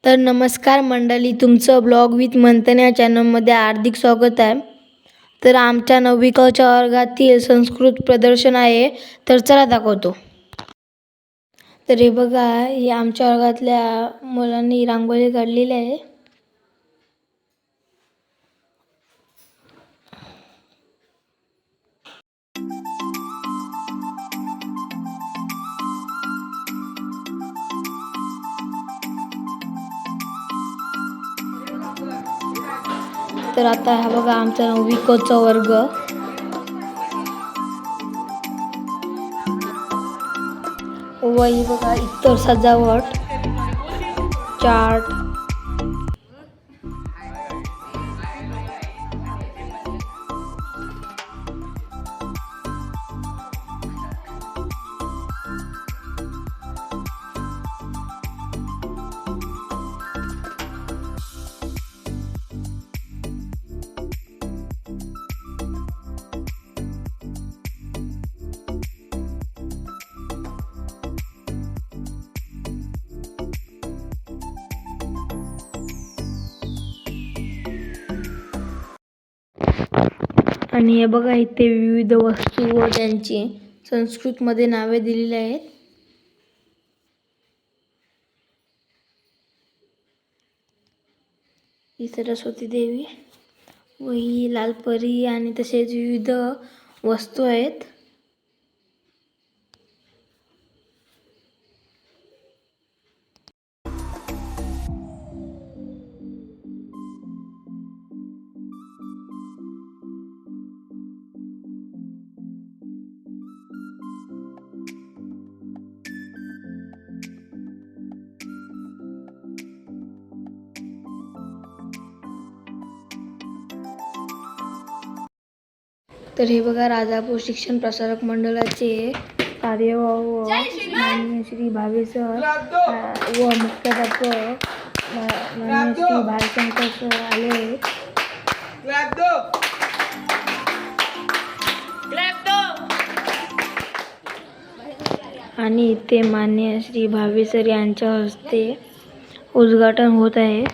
तर नमस्कार मंडळी, तुमचं ब्लॉग विथ मंथन या चॅनलमध्ये हार्दिक स्वागत आहे. तर आमच्या 9वी क च्या वर्गातील संस्कृत प्रदर्शन आहे, तर चला दाखवतो. तर हे बघा, हे आमच्या वर्गातल्या मुलांनी रांगोळी काढलेली आहे. तर आता हा बघा आमचा 9वी क चा वर्ग. व ही बघा इतर सजावट, चार्ट. आणि हे बघा इथे विविध वस्तू व त्यांची संस्कृतमध्ये नावे दिलेली आहेत. ही सरस्वती देवी व ही लाल परी आणि तसेच विविध वस्तू आहेत. तर हे बघा राजापूर शिक्षण प्रसारक मंडळाचे कार्यवाह माननीय श्री भावे सर व मुख्याध्यापक माननीय श्री भालशंकर सर आले आहेत. आणि इथे माननीय श्री भावे सर यांच्या हस्ते उद्घाटन होत आहे.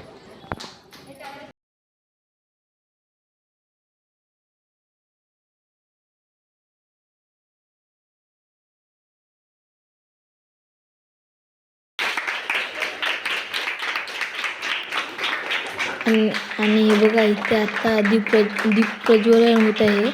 आणि हे बघा इथे आता दीप प्रज्वलन होत आहे.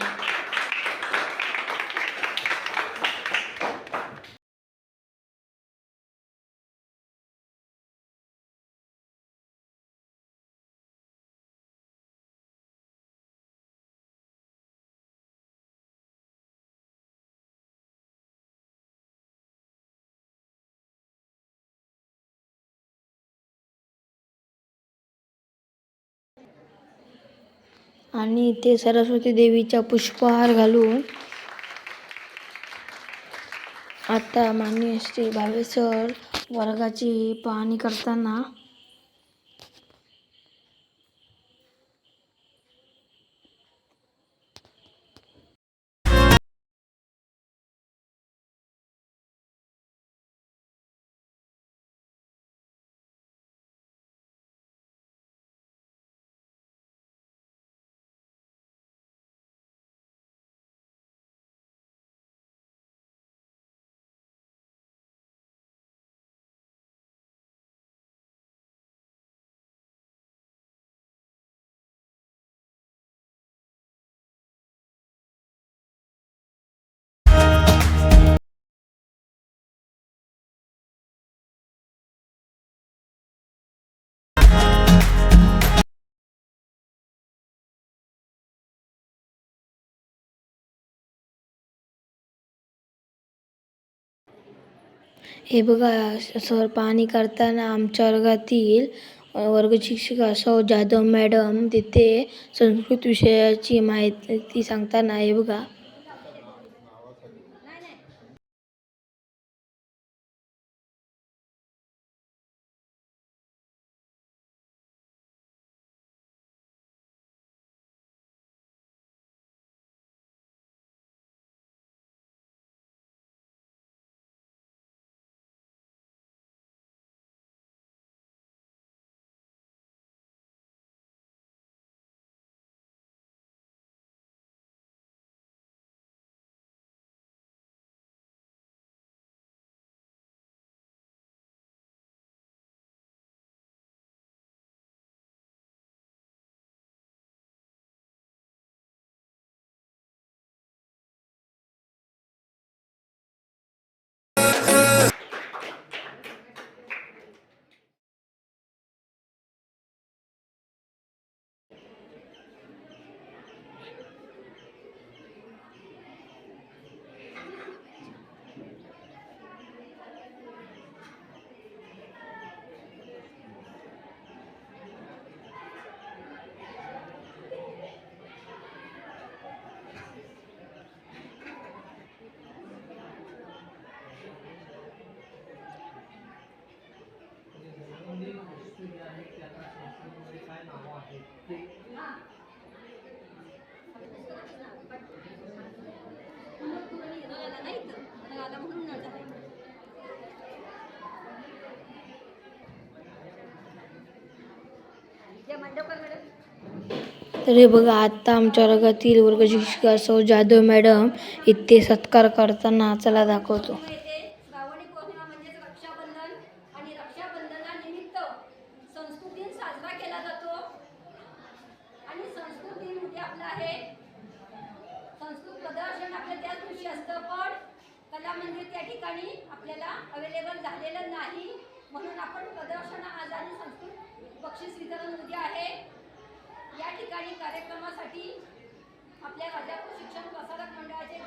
आणि इथे सरस्वती देवीचा पुष्पहार घालून आता माननीय श्री भावे सर वर्गाची पाहणी करताना. हे बघा सर पाहणी करताना आमच्या वर्गातील वर्ग शिक्षिका सौ जाधव मॅडम तिथे संस्कृत विषयाची माहिती सांगताना. हे बघा. तर हे बघा, आत्ता आमच्या वर्गातील वर्ग शिक्षिका सौ जाधव मॅडम इथे सत्कार करताना चला दाखवतो. श्रावणी पौर्णिमा म्हणजेच रक्षाबंधन आणि रक्षाबंधनानिमित्त संस्कृत दिन साजरा केला जातो. आणि संस्कृत दिन म्हणजे आपला आहे संस्कृत प्रदर्शन आपल्या त्याच दिवशी असतं, पण कला मंदिर त्या ठिकाणी आपल्याला अवेलेबल झालेलं नाही, म्हणून आपण प्रदर्शन आज आणि संस्कृत बक्षीस वितरण उद्या आहे. या ठिकाणी कार्यक्रमासाठी आपल्या राजापूर शिक्षण प्रसारक मंडळाचे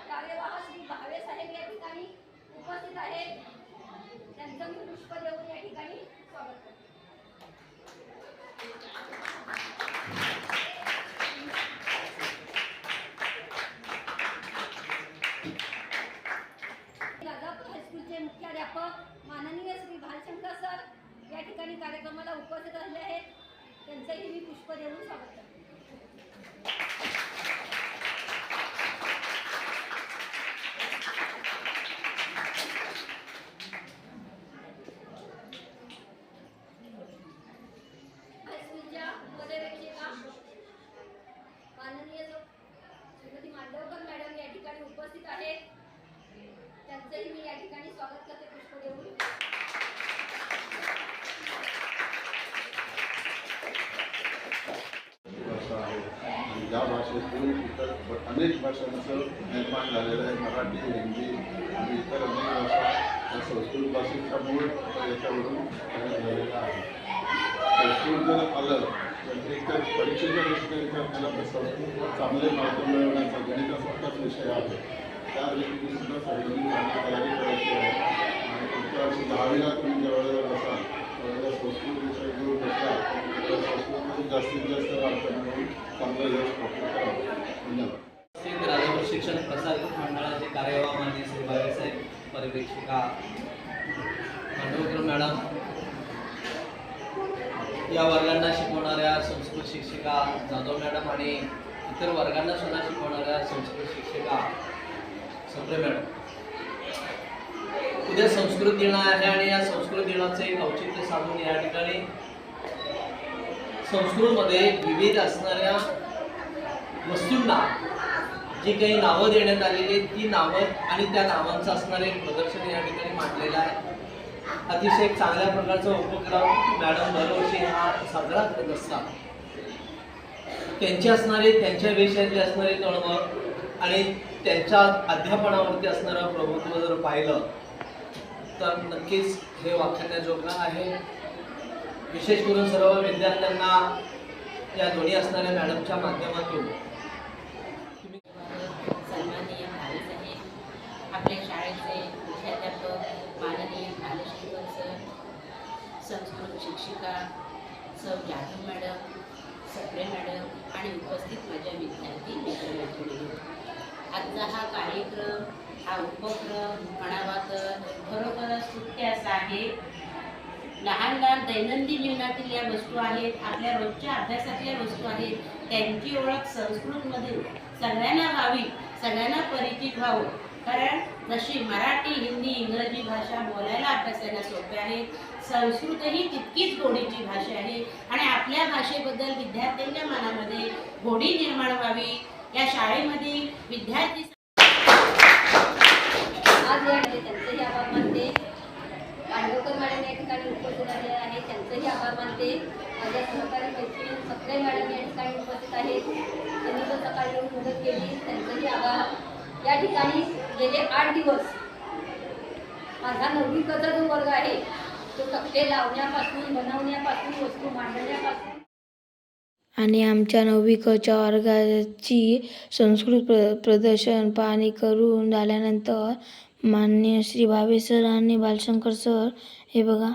कार्यवाह श्री भावे साहेब या ठिकाणी उपस्थित आहेत. त्यांचं मी पुष्प देऊन या ठिकाणी स्वागत करतो. राजापूर हायस्कूलचे मुख्याध्यापक माननीय श्री भालशंकर सर या ठिकाणी कार्यक्रमाला उपस्थित झाले आहेत. त्यांचंही मी पुष्प देऊन स्वागत करतो. हायस्कूलच्या पर्यवेक्षिका माननीय श्रीमती मांडवकर मॅडम या ठिकाणी उपस्थित आहेत. त्यांचंही मी या ठिकाणी स्वागत करते पुष्प देऊन. ज्या भाषेतून इतर अनेक भाषांचं निर्माण झालेलं आहे. मराठी, हिंदी आणि इतर अनेक भाषा या संस्कृत भाषेचा मूळ याच्यावरून झालेला आहे. संस्कृत जर आलं तर एक तर परीक्षेच्या दृष्टीने आपल्याला तर संस्कृत चांगले मार्क मिळवण्याचा गणितासारखाच विषय आहे. त्या दृष्टीने सुद्धा सगळ्यांनी चांगली तयारी करायची आहे. आणि पुढच्या वर्षी 10वीला तुम्ही ज्यावेळेला बसाल त्यावेळेला संस्कृत विषय घेऊन बसला तर संस्कृतमध्ये जास्तीत जास्त मार्क मिळवून चांगलं यश प्राप्त करावं. धन्यवाद. राजापूर शिक्षण प्रसारक मंडळाचे कार्यवाह माननीय श्री भावेसाहेब, पर्यवेक्षिका मांडवकर मॅडम, या वर्गांना शिकवणाऱ्या संस्कृत शिक्षिका जाधव मॅडम आणि इतर वर्गांना सुद्धा शिकवणाऱ्या संस्कृत शिक्षिका सप्रे मॅडम. उद्या संस्कृत दिन आहे आणि या संस्कृत दिनाचे एक औचित्य साधून या ठिकाणी संस्कृतमध्ये विविध असणाऱ्या वस्तूंना जी काही नावं देण्यात आलेली आहेत ती नावं आणि त्या नावांचं असणारे एक प्रदर्शन या ठिकाणी मांडलेलं आहे. अतिशय चांगल्या प्रकारचा उपक्रम मॅडम दरवर्षी हा साजरा करत असतात. त्यांची असणारे त्यांच्या विषयातले असणारे तळमळ आणि त्यांच्या अध्यापनावरती असणारं प्रभुत्व जर पाहिलं तर नक्कीच हे वाखाणण्याजोगं आहे. विशेष करून सर्व विद्यार्थ्यांना या दोन्ही असणाऱ्या मॅडमच्या माध्यमातून सन्माननीय भावेसाहेब, आपल्या शाळेचे मुख्याध्यापक माननीय भालशंकर सर, संस्कृत शिक्षिका सौ जाधव मॅडम, सप्रे मॅडम आणि उपस्थित माझ्या विद्यार्थी मित्रमैत्रिणी, आजचा हा कार्यक्रम, हा उपक्रम म्हणावा तर खरोखरच स्तुत्यास आहे. लहान लहान दैनंदिन जीवनातील या वस्तू आहेत, आपल्या रोजच्या अभ्यासातल्या वस्तू आहेत, त्यांची ओळख संस्कृतमधून सगळ्यांना व्हावी, सगळ्यांना परिचित व्हावं. कारण जशी मराठी, हिंदी, इंग्रजी भाषा बोलायला अभ्यासायला सोप्या आहेत, संस्कृतही तितकीच गोडीची भाषा आहे आणि आपल्या भाषेबद्दल विद्यार्थ्यांच्या मनामध्ये गोडी निर्माण व्हावी या शाळेमध्ये विद्यार्थी आज या त्यांचंही आभार मानते. मांडवकर मॅडम या ठिकाणी उपस्थित झालेले आहे, त्यांचंही आभार मानते. माझ्या सहकारी मैत्रिणी सप्रे मॅडम या ठिकाणी उपस्थित आहेत, त्यांनी पण सकाळी येऊन मदत केली, त्यांचंही आभार. या ठिकाणी गेले 8 दिवस माझा 9वी कचा जो वर्ग आहे तो तक्ते लावण्यापासून, बनवण्यापासून, वस्तू मांडण्यापासून आणि आमच्या 9वी कच्या वर्गाची संस्कृत प्रदर्शन पाहणी करून झाल्यानंतर माननीय श्री भावे सर आणि भालशंकर सर हे बघा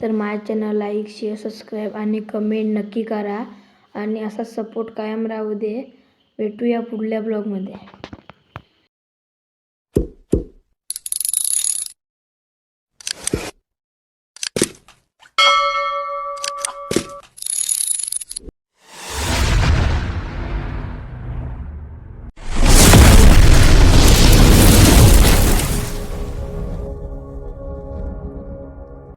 तर माझ्या चॅनल लाईक शेअर सबस्क्राईब आणि कमेंट नक्की करा आणि असा सपोर्ट कायम राहू दे. भेटूया पुढल्या ब्लॉगमध्ये.